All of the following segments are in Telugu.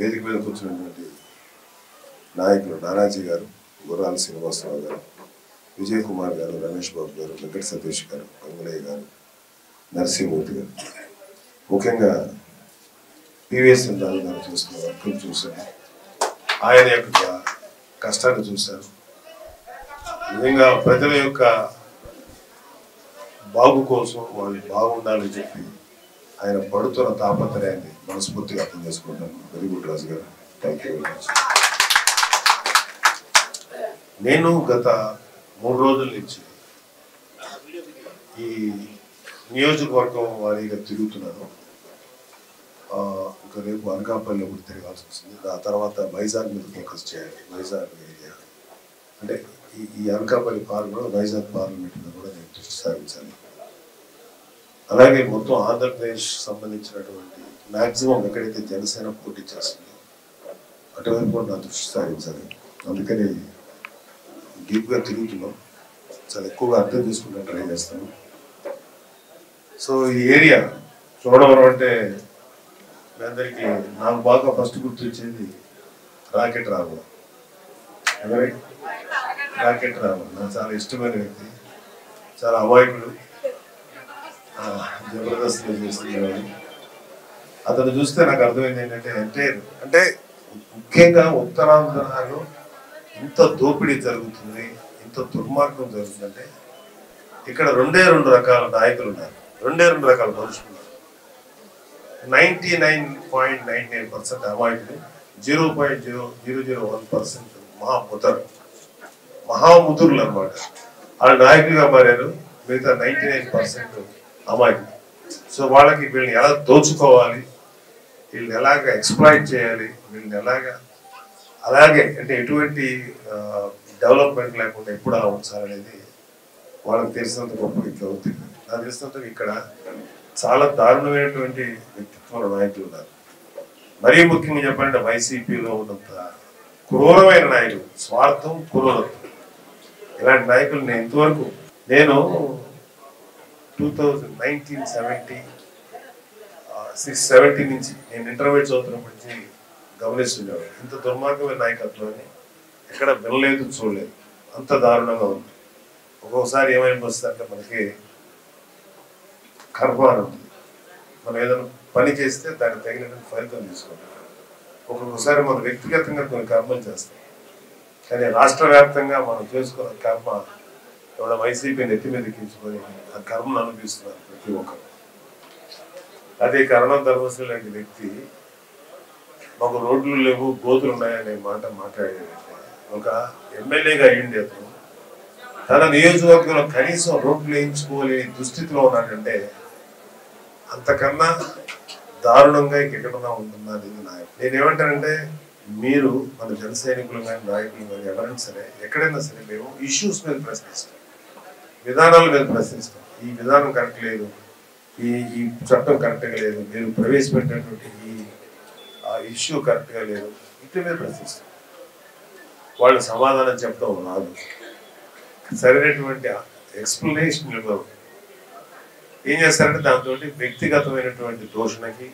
వేదిక మీద కూర్చున్నటువంటి నాయకులు నానాజీ గారు, గుర్రాల శ్రీనివాసరావు గారు, విజయ్ కుమార్ గారు, రమేష్ బాబు గారు, వెంకట సతీష్ గారు, అంగులయ్య గారు, నరసింహమూర్తి గారు, ముఖ్యంగా పివిఎస్ చంద్రబాబు గారు చూస్తున్న వర్కులు చూశాను. ఆయన యొక్క కష్టాన్ని చూశాను. నిజంగా ప్రజల యొక్క బాగు కోసం వాళ్ళు బాగుండాలని చెప్పి ఆయన పడుతున్న తాపత్రయాన్ని మనస్ఫూర్తిగా అర్థం చేసుకుంటాను. వెరీ గుడ్ రాజు గారు, థ్యాంక్ యూ వెరీ మచ్. నేను గత 3 రోజుల నుంచి ఈ నియోజకవర్గం వారీగా తిరుగుతున్నాను. ఇంకా రేపు అనకాపల్లి ఒకటి తిరగాల్సి వస్తుంది. ఆ తర్వాత వైజాగ్ మీద ఫోకస్ చేయాలి. వైజాగ్ ఏరియా అంటే ఈ అనకాపల్లి పార్లమెంట్, వైజాగ్ పార్లమెంట్ మీద కూడా నేను దృష్టి సారించాలి. అలాగే మొత్తం ఆంధ్రప్రదేశ్ సంబంధించినటువంటి మ్యాక్సిమం ఎక్కడైతే జనసేన పోటీ చేస్తుందో అటువైపు కూడా నా దృష్టి సారించాలి. అందుకని డీప్గా తిరుగుతున్నాం. చాలా ఎక్కువగా అర్థం చేసుకుంటూ ట్రై చేస్తాను. సో ఈ ఏరియా చూడవరం అంటే మీ అందరికీ నాకు బాగా ఫస్ట్ గుర్తొచ్చేది రాకెట్ రావు. రాకెట్ రావు నాకు చాలా ఇష్టమైన వ్యక్తి, చాలా అమాయకుడు, జబర్దస్త్గా చేస్తున్నాడు. అతను చూస్తే నాకు అర్థమైంది ఏంటంటే అంటే ముఖ్యంగా ఉత్తరాంధ్రలో ఇంత దోపిడీ జరుగుతుంది, ఇంత దుర్మార్గం జరుగుతుందంటే ఇక్కడ 2 రకాల నాయకులు ఉన్నారు, 2 రకాల మనుషులు ఉన్నారు. 99.99% అమాయకులు, 0.001% మహాముతురులు అనమాట. వాళ్ళు నాయకులుగా మారారు. మిగతా 99% అమాయకులు. సో వాళ్ళకి వీళ్ళని ఎలా దోచుకోవాలి, వీళ్ళని ఎలాగ ఎక్స్ప్లాయిట్ చేయాలి, వీళ్ళని ఎలాగా అలాగే అంటే ఎటువంటి డెవలప్మెంట్ లేకుండా ఎప్పుడు అలా ఉంచాలనేది వాళ్ళకి తెలిసినంత గొప్ప ఇట్లా అవుతుంది. నాకు తెలిసినంత ఇక్కడ చాలా దారుణమైనటువంటి వ్యక్తిత్వాల నాయకులు ఉన్నారు. మరీ ముఖ్యంగా చెప్పాలంటే వైసీపీలో ఉన్నంత క్రూరమైన నాయకులు, స్వార్థం, క్రూరత్వం, ఇలాంటి నాయకులు నేను ఇంతవరకు 1970 నుంచి నేను ఇంటర్మీడియట్ చదువుతున్నప్పటి నుంచి గమనిస్తున్నాను. ఇంత దుర్మార్గమైన నాయకత్వాన్ని ఎక్కడ వినలేదు, చూడలేదు. అంత దారుణంగా ఉంది. ఒక్కొక్కసారి ఏమైపోతుంది అంటే మనకి కర్మానం ఉంది. మనం ఏదైనా పని చేస్తే దానికి తగినటువంటి ఫలితం తీసుకుంటాం. ఒక్కొక్కసారి మనం వ్యక్తిగతంగా కొన్ని కర్మలు చేస్తాం, కానీ రాష్ట్ర వ్యాప్తంగా మనం చేసుకున్న కర్మ ఎవడ వైసీపీ నెత్తి మీద ఎక్కించుకొని ఆ కర్మను అనిపిస్తున్నారు ప్రతి ఒక్కరు. అదే కరణం ధర్మశ్రీ లాంటి వ్యక్తి మాకు రోడ్లు లేవు, గోతులు ఉన్నాయనే మాట మాట్లాడేది. ఒక ఎమ్మెల్యేగా అయ్యింది అతను తన నియోజకవర్గంలో కనీసం రోడ్లు వేయించుకోలేని దుస్థితిలో ఉన్నాడంటే అంతకన్నా దారుణంగా ఎక్కడన్నా ఉంటుందా అనేది నేనేమంటానంటే, మీరు మన జన సైనికులు కానీ నాయకులు కానీ ఎవరైనా సరే ఎక్కడైనా సరే మేము ఇష్యూస్ మీద ప్రశ్నిస్తాం, విధానాల మీద ప్రశ్నిస్తాం. ఈ విధానం కరెక్ట్ లేదు, ఈ చట్టం కరెక్ట్గా లేదు, మీరు ప్రవేశపెట్టినటువంటి ఈ ఇష్యూ కరెక్ట్గా లేదు, ఇంటి మీద ప్రశ్నిస్తాం. వాళ్ళు సమాధానం చెప్పడం రాదు, సరైనటువంటి ఎక్స్ప్లెనేషన్ ఇవ్వరు. ఏం చేస్తారంటే దాంతో వ్యక్తిగతమైనటువంటి దోషణకి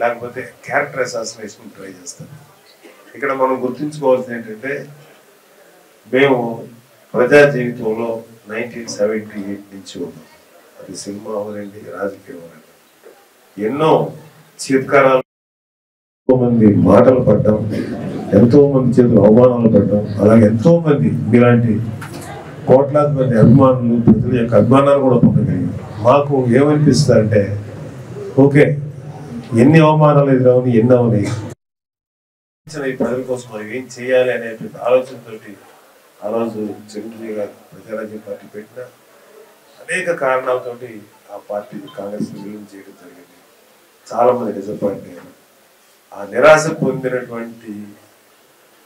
లేకపోతే క్యారెక్టర్ అసాసినేషన్ ట్రై చేస్తారు. ఇక్కడ మనం గుర్తుంచుకోవాల్సింది ఏంటంటే, మేము ప్రజా జీవితంలో 1978 నుంచి ఉన్నాం. అది సినిమా అవనండి, రాజకీయం అవనండి, ఎన్నో చీత్కారాలు, ఎంతో మంది మాటలు పడ్డాం, ఎంతో మంది చేతులు అవమానాలు పడ్డాం. అలాగే ఎంతో మంది మీలాంటి కోట్లాది మంది అభిమానులు, ప్రజల యొక్క అభిమానాలు కూడా పొందగలిగాం. మాకు ఏమనిపిస్తుంది అంటే, ఓకే ఎన్ని అవమానాలు ఎదురవని ఎన్ని అవనాయి, ఈ ప్రజల కోసం మనం ఏం చేయాలి అనేటువంటి ఆలోచనతోటి ఆ రోజు చిరంజీవి గారు ప్రజారాజ్యం పార్టీ పెట్టిన అనేక కారణాలతోటి ఆ పార్టీ కాంగ్రెస్ విలీనం చేయడం జరిగింది. చాలా మంది డిసప్పాయింట్ అయ్యారు. ఆ నిరాశ పొందినటువంటి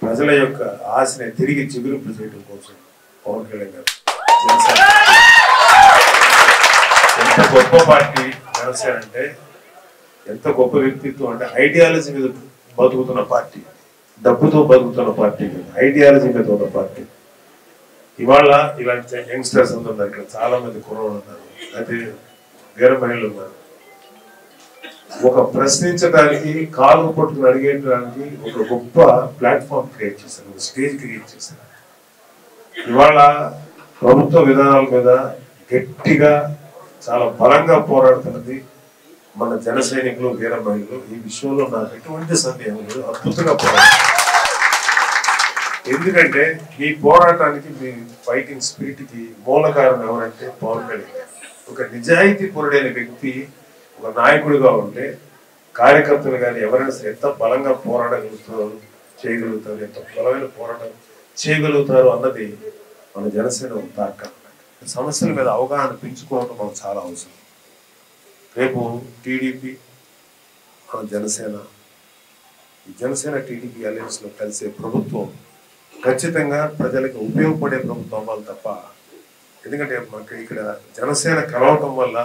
ప్రజల యొక్క ఆశని తిరిగి చిగురింపు చేయడం కోసం పవన్ కళ్యాణ్ గారు జనసేన ఎంత గొప్ప పార్టీ. జనసేన అంటే ఎంత గొప్ప వ్యక్తిత్వం అంటే ఐడియాలజీ మీద బతుకుతున్న పార్టీ, డబ్బుతో బతుకుతున్న పార్టీ, ఐడియాలజీ మీద ఉన్న పార్టీ. ఇవాళ ఇలాంటి యంగ్స్టర్స్ ఉన్నారు, ఇక్కడ చాలా మంది కుర్రోళ్ళు ఉన్నారు, అయితే వేరే మహిళలు ఉన్నారు. ఒక ప్రశ్నించడానికి కాలు పట్టుకుని అడిగేయడానికి ఒక గొప్ప ప్లాట్ఫామ్ క్రియేట్ చేశారు, ఒక స్టేజ్ క్రియేట్ చేశారు. ఇవాళ ప్రభుత్వ విధానాల మీద గట్టిగా చాలా బలంగా పోరాడుతున్నది మన జన సైనికులు, వీర మహిళలు. ఈ విషయంలో నాకు ఎటువంటి సందేహం లేదు, అద్భుతంగా పోరాడు. ఎందుకంటే మీ పోరాటానికి, మీ ఫైటింగ్ స్పిరిట్ కి మూల కారణం ఎవరంటే పవన్ కళ్యాణ్. ఒక నిజాయితీ పరుడైన వ్యక్తి ఒక నాయకుడిగా ఉంటే కార్యకర్తలు కానీ ఎవరైనా సరే ఎంత బలంగా పోరాడగలుగుతారు, చేయగలుగుతారు, ఎంత బలమైన పోరాటం చేయగలుగుతారు అన్నది మన జనసేన తార్కాణం. సమస్యల మీద అవగాహన పెంచుకోవడం మనకు చాలా అవసరం. రేపు టీడీపీ, మన జనసేన, ఈ జనసేన టీడీపీ అలయన్స్ లో కలిసే ప్రభుత్వం ఖచ్చితంగా ప్రజలకు ఉపయోగపడే ప్రభుత్వం అవ్వాలి తప్ప, ఎందుకంటే మనకి ఇక్కడ జనసేన కలవటం వల్ల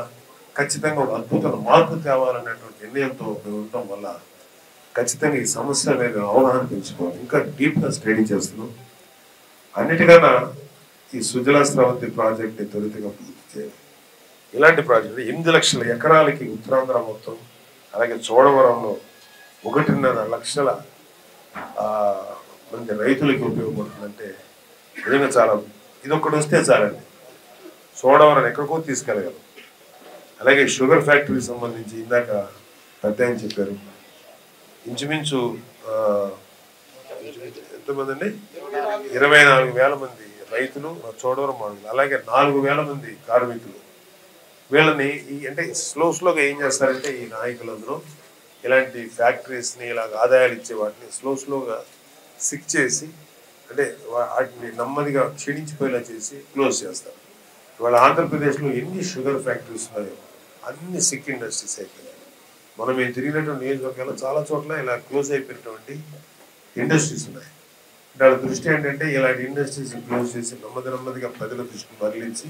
ఖచ్చితంగా ఒక అద్భుతమైన మార్పు తేవాలనేటువంటి నిర్ణయంతో ఉండటం వల్ల ఖచ్చితంగా ఈ సమస్య మీద అవగాహన పెంచుకోవాలి. ఇంకా డీప్గా స్టడీ చేస్తున్నాం. అన్నిటికన్నా ఈ సుజల స్రవంతి ప్రాజెక్ట్ని త్వరితగా పూర్తి చేయాలి. ఇలాంటి ప్రాజెక్టు 8 లక్షల ఎకరాలకి ఉత్తరాంధ్ర మొత్తం, అలాగే చోడవరంలో 1.5 లక్షల మంది రైతులకి ఉపయోగపడుతుందంటే నిజంగా చాలా, ఇదొక్కటి వస్తే చాలండి చోడవరం ఎక్కడికో తీసుకెళ్ళగలం. అలాగే షుగర్ ఫ్యాక్టరీకి సంబంధించి ఇందాక పెద్ద ఆయన చెప్పారు, ఇంచుమించు ఎంతమంది అండి, 24,000 మంది రైతులు చోడవరం మాడుగులు, అలాగే 4,000 మంది కార్మికులు. వీళ్ళని అంటే స్లోగా ఏం చేస్తారంటే ఈ నాయకులందరూ ఇలాంటి ఫ్యాక్టరీస్ని ఇలాగ ఆదాయాలు ఇచ్చే వాటిని స్లోగా సిక్ చేసి, అంటే వాటిని నెమ్మదిగా క్షీణించిపోయేలా చేసి క్లోజ్ చేస్తారు. ఇవాళ ఆంధ్రప్రదేశ్లో ఎన్ని షుగర్ ఫ్యాక్టరీస్ ఉన్నాయో అన్ని సిక్ ఇండస్ట్రీస్ అయిపోయాయి. మనం మేము తిరిగినటువంటి నియోజకవర్గాల్లో చాలా చోట్ల ఇలా క్లోజ్ అయిపోయినటువంటి ఇండస్ట్రీస్ ఉన్నాయి. వాళ్ళ దృష్టి ఏంటంటే ఇలాంటి ఇండస్ట్రీస్ క్లోజ్ చేసి నెమ్మదిగా ప్రజల దృష్టిని మరలించి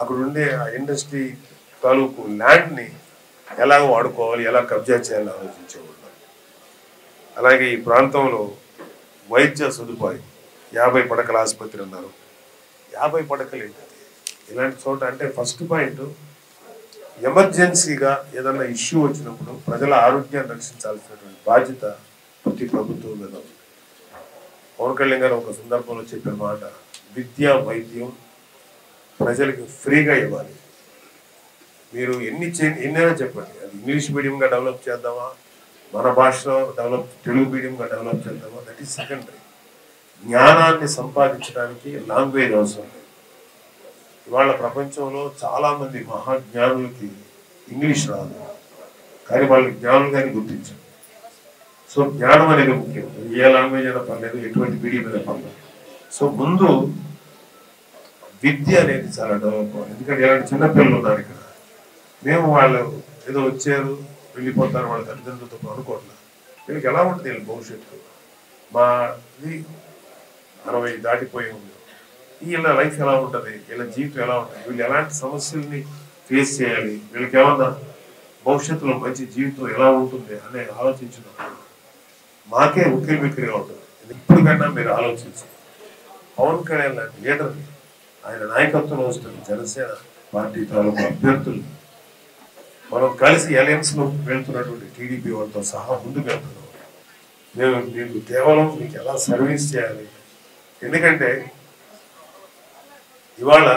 అక్కడ ఉండే ఆ ఇండస్ట్రీ తాలూకు ల్యాండ్ని ఎలా వాడుకోవాలి, ఎలా కబ్జా చేయాలని ఆలోచించేవాళ్ళు. అలాగే ఈ ప్రాంతంలో వైద్య సదుపాయం 50 పడకల ఆసుపత్రి అన్నారు. 50 పడకలు ఏంటంటే ఇలాంటి చోట అంటే ఫస్ట్ పాయింట్, ఎమర్జెన్సీగా ఏదన్నా ఇష్యూ వచ్చినప్పుడు ప్రజల ఆరోగ్యాన్ని రక్షించాల్సినటువంటి బాధ్యత ప్రతి ప్రభుత్వం మీద ఉంది. పవన్ కళ్యాణ్ గారు ఒక సందర్భంలో చెప్పిన మాట, విద్య వైద్యం ప్రజలకు ఫ్రీగా ఇవ్వాలి. మీరు ఎన్నైనా చెప్పండి, అది ఇంగ్లీష్ మీడియంగా డెవలప్ చేద్దామా, మన భాషలో తెలుగు మీడియంగా డెవలప్ చేద్దామా, దట్ ఈస్ సెకండరీ. జ్ఞానాన్ని సంపాదించడానికి లాంగ్వేజ్ అవసరం లేదు. ఇవాళ ప్రపంచంలో చాలామంది మహాజ్ఞానులకి ఇంగ్లీష్ రాదు, కానీ వాళ్ళు జ్ఞానులుగానే గుర్తించారు. సో జ్ఞానం అనేది ముఖ్యం. ఏ లాంగ్వేజ్ అయినా పర్లేదు, ఎటువంటి మీడియం అయినా పర్లేదు. సో ముందు విద్య అనేది చాలా డెవలప్ అవ్వాలి. ఎందుకంటే ఇలాంటి చిన్నపిల్లలు ఉన్నారు ఇక్కడ, మేము వాళ్ళు ఏదో వచ్చారు వెళ్ళిపోతారు వాళ్ళ తల్లిదండ్రులతో అనుకోవట్లేదు. వీళ్ళకి ఎలా ఉంటుంది వీళ్ళ భవిష్యత్తు, మాది 60 దాటిపోయి ఉంది, వీళ్ళ లైఫ్ ఎలా ఉంటుంది, వీళ్ళ జీవితం ఎలా ఉంటుంది, వీళ్ళు ఎలాంటి సమస్యల్ని ఫేస్ చేయాలి, వీళ్ళకి ఏమన్నా భవిష్యత్తులో మంచి జీవితం ఎలా ఉంటుంది అనే ఆలోచించినప్పుడు మాకే ఉక్కిరి బిక్కిరిగా ఉంటుంది. ఇప్పుడు కన్నా మీరు ఆలోచించి పవన్ కళ్యాణ్ లాంటి లీడర్ని, ఆయన నాయకత్వంలో వస్తున్న జనసేన పార్టీ తాలూకు అభ్యర్థులు మనం కలిసి అలయన్స్లో వెళ్తున్నటువంటి టీడీపీ వాళ్ళతో సహా ముందుకు వెళ్తున్నాం. మీకు కేవలం మీకు ఎలా సర్వీస్ చేయాలి. ఎందుకంటే ఇవాళ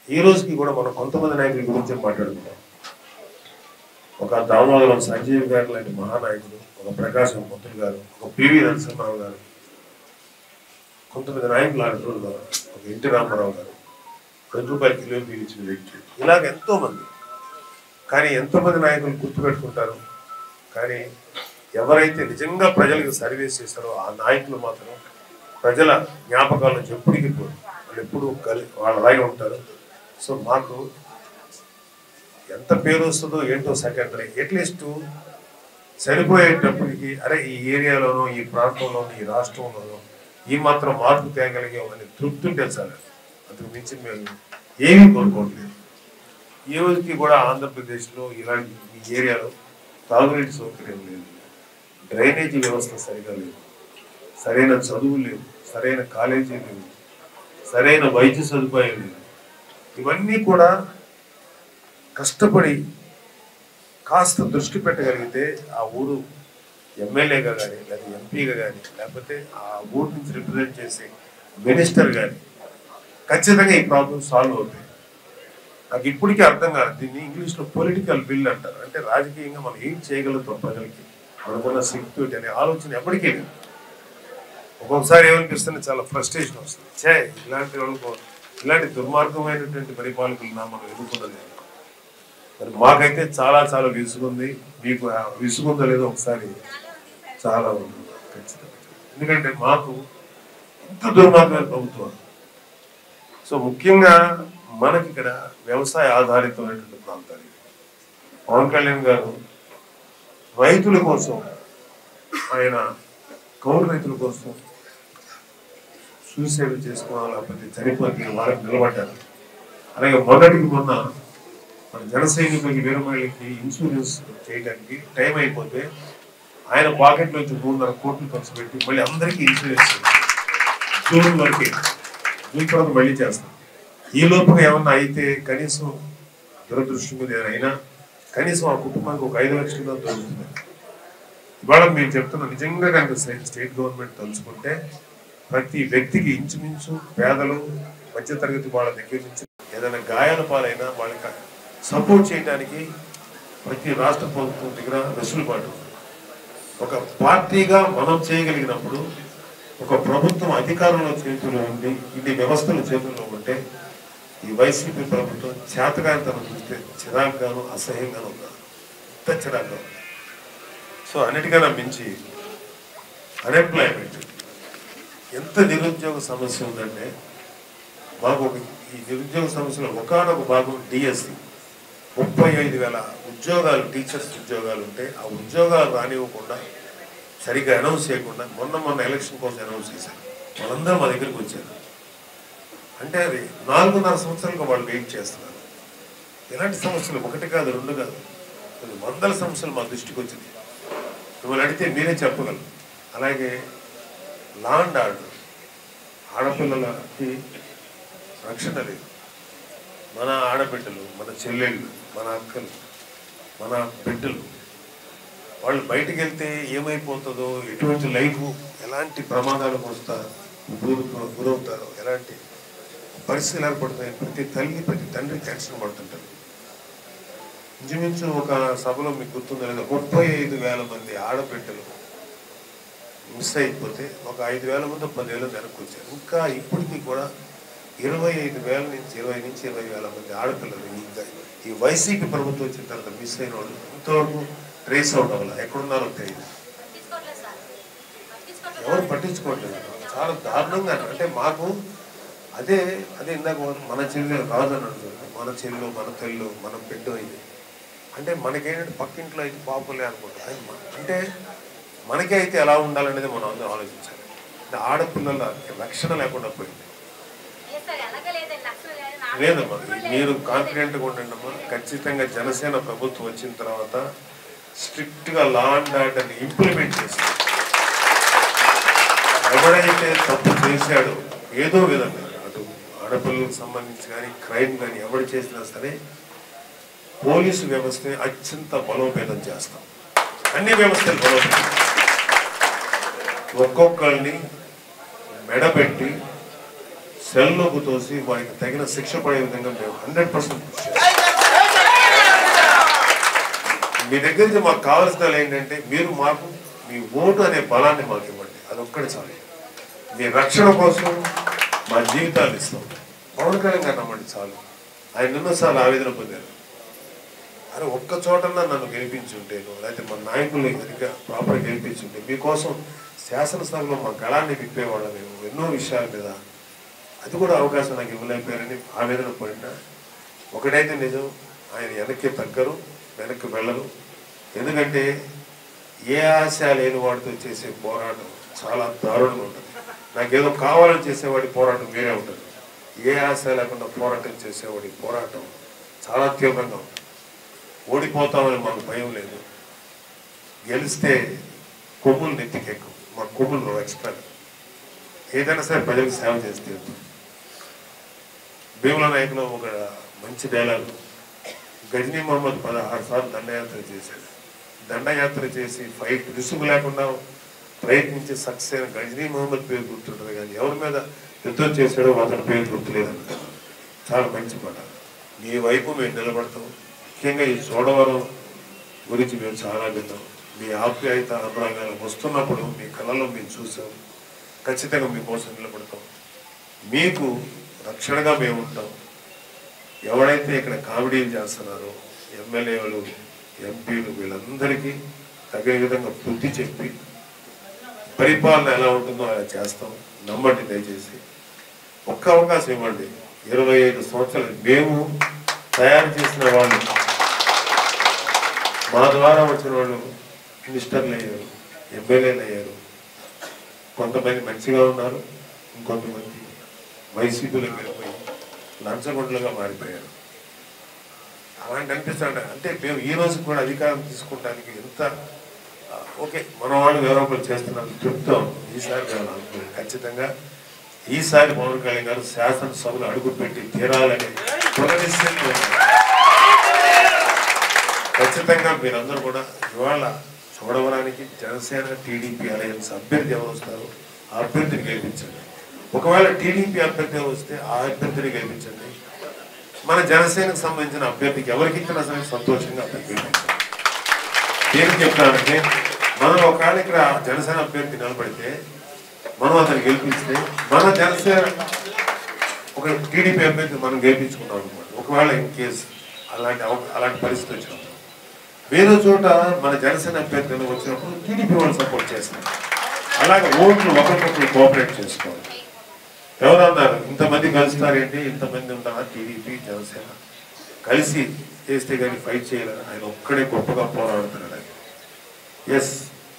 ఈ రోజుకి కూడా మనం కొంతమంది నాయకుల గురించి మాట్లాడుకుంటాం. ఒక దామోదరం సంజీవ్ గారు లాంటి మహానాయకుడు, ఒక ప్రకాశం పంతులు గారు, ఒక పివి నరసింహరావు గారు, కొంతమంది నాయకులు ఆడుతున్నారు గారు, ఒక ఎన్టీ రామారావు గారు, ₹10 కిలో పీలించిన వ్యక్తి, ఇలాగ ఎంతోమంది. కానీ ఎంతోమంది నాయకులు గుర్తుపెట్టుకుంటారు, కానీ ఎవరైతే నిజంగా ప్రజలకు సర్వీస్ చేస్తారో ఆ నాయకులు మాత్రం ప్రజల జ్ఞాపకాల నుంచి ఎప్పటికీ పోరు, వాళ్ళు ఎప్పుడు వాళ్ళు అలాగే ఉంటారు. సో మాకు ఎంత పేరు వస్తుందో ఏంటో సెకండరీ, అట్లీస్ట్ చనిపోయేటప్పటికి అరే ఈ ఏరియాలోనో, ఈ ప్రాంతంలోనో, ఈ రాష్ట్రంలోనో ఈ మాత్రం మార్పు తేగలిగామని తృప్తి ఉంటే చాలు. అంతకు మించి మేము ఏమీ కోరుకోవట్లేదు. ఈ రోజుకి కూడా ఆంధ్రప్రదేశ్లో ఇలాంటి ఈ ఏరియాలో తాగునీటి సౌకర్యం లేదు, డ్రైనేజీ వ్యవస్థ సరిగా లేదు, సరైన చదువు లేదు, సరైన కాలేజీ లేదు, సరైన వైద్య సదుపాయం లేదు. ఇవన్నీ కూడా కష్టపడి కాస్త దృష్టి పెట్టగలిగితే ఆ ఊరు ఎమ్మెల్యేగా కానీ లేకపోతే ఎంపీగా కానీ లేకపోతే ఆ ఊరు నుంచి రిప్రజెంట్ చేసే మినిస్టర్ కానీ ఖచ్చితంగా ఈ ప్రాబ్లం సాల్వ్ అవుతాయి. నాకు ఇప్పటికీ అర్థం కాదు, దీన్ని ఇంగ్లీష్లో పొలిటికల్ బిల్ అంటారు. అంటే రాజకీయంగా మనం ఏం చేయగలుగుతాం ప్రజలకి, మనకున్న సెక్యూరిటీ అనే ఆలోచన ఎప్పటికీ లేదు. ఒక్కొక్కసారి ఏమనిపిస్తుంది, చాలా ఫ్రస్ట్రేషన్ వస్తుంది, ఇలాంటి దుర్మార్గమైనటువంటి పరిపాలకులు మనం ఎదుర్కొనలేదు. మరి మాకైతే చాలా చాలా విసుగుంది. మీకు విసుగుందో లేదో ఒకసారి చాలా ఉంది ఖచ్చితంగా. ఎందుకంటే మాకు ఇంత దుర్మార్గమైన ప్రభుత్వం. సో ముఖ్యంగా మనకి ఇక్కడ వ్యవసాయ ఆధారితమైనటువంటి ప్రాంతాలు. పవన్ కళ్యాణ్ గారు రైతుల కోసం, ఆయన కౌలు రైతుల కోసం సూసైడ్ చేసుకోవాలి, లేకపోతే చనిపోతే వాళ్ళకి నిలబడ్డారు. అలాగే మొన్న మన జన సైనికులకి వీరమహిళకి ఇన్సూరెన్స్ చేయడానికి టైం అయిపోతే ఆయన పాకెట్ నుంచి 3.5 కోట్లు ఖర్చు పెట్టి మళ్ళీ అందరికీ ఇన్సూరెన్స్ జూన్ వరకే, జూన్ తర్వాత మళ్ళీ చేస్తాం. ఈ లోపుగా ఏమన్నా అయితే కనీసం దురదృష్టం మీద అయినా కనీసం ఆ కుటుంబానికి ఒక 5 లక్షలు దొరుకుతుంది. ఇవాళ మేము చెప్తున్నాం, నిజంగా కనుక స్టేట్ గవర్నమెంట్ తలుచుకుంటే ప్రతి వ్యక్తికి ఇంచుమించు పేదలు మధ్యతరగతి వాళ్ళ దగ్గర నుంచి ఏదైనా గాయాల పాలైనా వాళ్ళకి సపోర్ట్ చేయడానికి ప్రతి రాష్ట్ర ప్రభుత్వం దగ్గర వెసులుబాటు. ఒక పార్టీగా మనం చేయగలిగినప్పుడు, ఒక ప్రభుత్వం అధికారంలో చేతుల్లో ఉండి ఇన్ని వ్యవస్థల చేతుల్లో ఉంటే ఈ వైసీపీ ప్రభుత్వం చేతగానితనం చూస్తే చిరాకుగాను అసహ్యంగాను ఉన్నారు, ఇంత చిరాకుగా ఉంది. సో అన్నిటికన్నా మించి అన్ఎంప్లాయ్మెంట్, ఎంత నిరుద్యోగ సమస్య ఉందంటే మాకు ఈ నిరుద్యోగ సమస్యలో ఒకనొక భాగం డిఎస్సి 35,000 ఉద్యోగాలు, టీచర్స్ ఉద్యోగాలు ఉంటే ఆ ఉద్యోగాలు రానివ్వకుండా, సరిగ్గా అనౌన్స్ చేయకుండా మొన్న ఎలక్షన్ కోసం అనౌన్స్ చేశారు. వాళ్ళందరూ మా దగ్గరికి వచ్చారు. అంటే అది 4.5 సంవత్సరాలుగా వాళ్ళు వెయిట్ చేస్తున్నారు. ఎలాంటి సమస్యలు, 1 కాదు 2 కాదు, కొన్ని వందల సమస్యలు మా దృష్టికి వచ్చింది. మిమ్మల్ని అడిగితే మీరే చెప్పగలరు. అలాగే లా అండ్ ఆర్డర్, ఆడపిల్లలకి రక్షణ లేదు. మన ఆడబిడ్డలు, మన చెల్లెళ్ళు, మన అక్కలు, మన బిడ్డలు వాళ్ళు బయటికి వెళ్తే ఏమైపోతుందో, ఎటువంటి లైఫ్, ఎలాంటి ప్రమాదాలకు వస్తారు, గురవుతారో, ఎలాంటి పరిస్థితులు ఏర్పడతాయి, ప్రతి తల్లి ప్రతి తండ్రి టెన్షన్ పడుతుంటారు. ఇంచుమించు ఒక సభలో మీకు గుర్తుందో లేదా 35,000 మంది ఆడబిడ్డలు మిస్ అయిపోతే ఒక 5,000 మంది 10,000 వెనక్కి వచ్చారు. ఇంకా ఇప్పటికీ కూడా 20,000 నుంచి 20,000 మంది ఆడపిల్లలు ఈ వైసీపీ ప్రభుత్వం వచ్చిన తర్వాత మిస్ అయిన వాళ్ళు ఇంతవరకు ట్రేస్ అవుట్ అవ్వాలి, ఎక్కడున్నారో తెలియదు, ఎవరు పట్టించుకోవట్లేదు. చాలా దారుణంగా. అంటే మాకు అదే ఇందాక మన చెల్లి రాదు అని అంటుంది, మన చెల్లు, మన తెల్లు, మన బిడ్డ ఇది అంటే మనకేంటంటే పక్కింట్లో అయితే పాపులే అనుకుంటాం. అంటే మనకే అయితే ఎలా ఉండాలనేది మనం అందరూ ఆలోచించాలి. అంటే ఆడపిల్లల రక్షణ లేకుండా పోయింది. లేదమ్మా, మీరు కాన్ఫిడెంట్గా ఉండండి అమ్మా. ఖచ్చితంగా జనసేన ప్రభుత్వం వచ్చిన తర్వాత స్ట్రిక్ట్గా లా అండ్ ఆర్డర్ని ఇంప్లిమెంట్ చేస్తారు. ఎవడైతే తప్పు చేశాడో ఏదో విధంగా, అటు ఆడపిల్లలకు సంబంధించి కానీ క్రైమ్ కానీ ఎవడు చేసినా సరే పోలీసు వ్యవస్థని అత్యంత బలోపేతం చేస్తాం. అన్ని వ్యవస్థలు బలోపేతం, ఒక్కొక్కరిని మెడబెట్టి సెల్లోకి తోసి వారికి తగిన శిక్ష పడే విధంగా మేము 100% కృషి చేస్తాం. మీ దగ్గర నుంచి మాకు కావాల్సిన ఏంటంటే మీరు మాకు మీ ఓటు అనే బలాన్ని మాకు ఇవ్వండి, అదొక్కటి చాలు. మీ రక్షణ కోసం మా జీవితాలు ఇస్తాం. పవన్ కళ్యాణ్ గారు నమ్మండి చాలు. ఆయన ఎన్నోసార్లు ఆవేదన పొందారు, అరే ఒక్క చోటన్నా నన్ను గెలిపించుంటేను, లేకపోతే మా నాయకులు సరిగ్గా ప్రాపర్గా గెలిపించుంటే మీకోసం శాసనసభలో మా గళాన్ని విప్పేవాళ్ళం మేము ఎన్నో విషయాల మీద. అది కూడా అవకాశం నాకు ఇవ్వలేకపోయారని ఆవేదన పడినా ఒకటైతే నిజం, ఆయన వెనక్కి తగ్గరు, వెనక్కి వెళ్ళరు. ఎందుకంటే ఏ ఆశ లేని వాడితో చేసే పోరాటం చాలా దారుణంగా ఉంటుంది. నాకేదో కావాలని చేసేవాడి పోరాటం వేరే ఉంటుంది. ఏ ఆశ లేకుండా పోరాటం చేసేవాడి పోరాటం చాలా తీవ్రంగా ఉంటుంది. ఓడిపోతామని మాకు భయం లేదు, గెలిస్తే కొమ్ములు నెత్తికెక్కు, మా కొమ్ములు ఎక్స్ట్రా. ఏదైనా సరే ప్రజలకు సేవ చేస్తే. భీముల నాయకులు ఒక మంచి డైలాగ్, గజనీ మహమ్మద్ 16 సార్లు దండయాత్ర చేశాడు. దండయాత్ర చేసి ఫైట్ విసుగు లేకుండా ప్రయత్నించి సక్సెస్ అయిన గజనీ మహమ్మద్ పేరు గుర్తుంటుంది, కానీ ఎవరి మీద యుద్ధం చేశాడో అతని పేరు గుర్తులేదంట. చాలా మంచి మాట. మీ వైపు మేము నిలబడతాం. ముఖ్యంగా ఈ చోడవరం గురించి మేము చాలా విన్నాం. మీ ఆప్యాయత అనురాగాలు వస్తున్నప్పుడు మీ కళలో మేము చూసాం. ఖచ్చితంగా మీకోసం నిలబడతాం. మీకు రక్షణగా మేము ఉంటాం. ఎవరైతే ఇక్కడ కామెడీలు చేస్తున్నారో ఎమ్మెల్యేలు, ఎంపీలు వీళ్ళందరికీ తగిన విధంగా బుద్ధి చెప్పి పరిపాలన ఎలా ఉంటుందో అలా చేస్తాం. నమ్మండి దయచేసి. ఒక్క అవకాశం ఇవ్వండి. 25 సంవత్సరాలు మేము తయారు చేసిన వాళ్ళు, మా ద్వారా వచ్చిన వాళ్ళు మినిస్టర్లు అయ్యారు, ఎమ్మెల్యేలు అయ్యారు. కొంతమంది మంచిగా ఉన్నారు, ఇంకొంతమంది వైసీపీలో వెళ్ళిపోయి లంచగొండలుగా మారిపోయారు. అలాంటి అనిపిస్తాడు. అంటే మేము ఈ రోజు కూడా అధికారం తీసుకుంటానికి ఎంత ఓకే మన వాళ్ళు ఎవరొకరు చేస్తున్నారు చెప్తాం. ఈసారి ఖచ్చితంగా ఈసారి పవన్ కళ్యాణ్ గారు శాసనసభలో అడుగుపెట్టి తీరాలని ఖచ్చితంగా మీరందరూ కూడా ఇవాళ చూడవడానికి జనసేన టీడీపీ అలయన్స్ అభ్యర్థి ఎవరు వస్తారు ఆ అభ్యర్థిని గెలిపించండి. ఒకవేళ టీడీపీ అభ్యర్థి వస్తే ఆ అభ్యర్థిని గెలిపించండి. మన జనసేనకు సంబంధించిన అభ్యర్థికి ఎవరికి ఇచ్చినా సరే సంతోషంగా అభ్యర్థి గెలిపించండి. దేనికి చెప్తానంటే మనం ఒకవేళ ఇక్కడ జనసేన అభ్యర్థి నిలబడితే మనం అతను గెలిపిస్తే మన జనసేన ఒక టీడీపీ అభ్యర్థి మనం గెలిపించుకున్నాం అనమాట. ఒకవేళ ఇన్ కేసు అలాంటి పరిస్థితి వచ్చినప్పుడు వేరే చోట మన జనసేన అభ్యర్థులు వచ్చినప్పుడు టీడీపీ వాళ్ళు సపోర్ట్ చేస్తారు. అలాగే ఓట్లు ఒకరికొకరు కోఆపరేట్ చేసుకోవాలి. ఎవరన్నారు ఇంతమంది కలుస్తారేంటి, ఇంతమంది ఉంటారా టీడీపీ జనసేన కలిసి చేస్తే కానీ ఫైట్ చేయాలని ఆయన ఒక్కడే గొప్పగా పోరాడుతున్నాడు. ఆయన ఎస్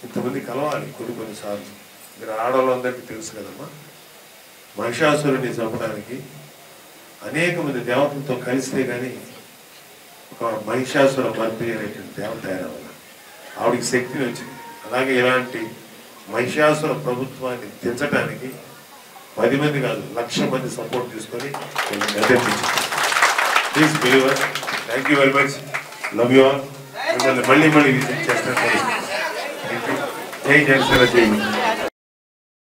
ఇంతమంది కలవాలి కొన్నిసార్లు. మీరు ఆడవాళ్ళందరికీ తెలుసు కదమ్మా, మహిషాసురుడిని చంపడానికి అనేక మంది దేవతలతో కలిస్తే కానీ ఒక మహిషాసుర మర్దిని అనేటువంటి దేవత తయారవ్వాలి. ఆవిడికి శక్తిని వచ్చింది. అలాగే ఇలాంటి మహిషాసుర ప్రభుత్వాన్ని దించడానికి 10 మంది కాదు 1,00,000 మంది సపోర్ట్ తీసుకొని please believer. Thank you very much. Love you all. మిమ్మల్ని మళ్ళీ విజిట్ చేస్తాను. జై జనసేన జై.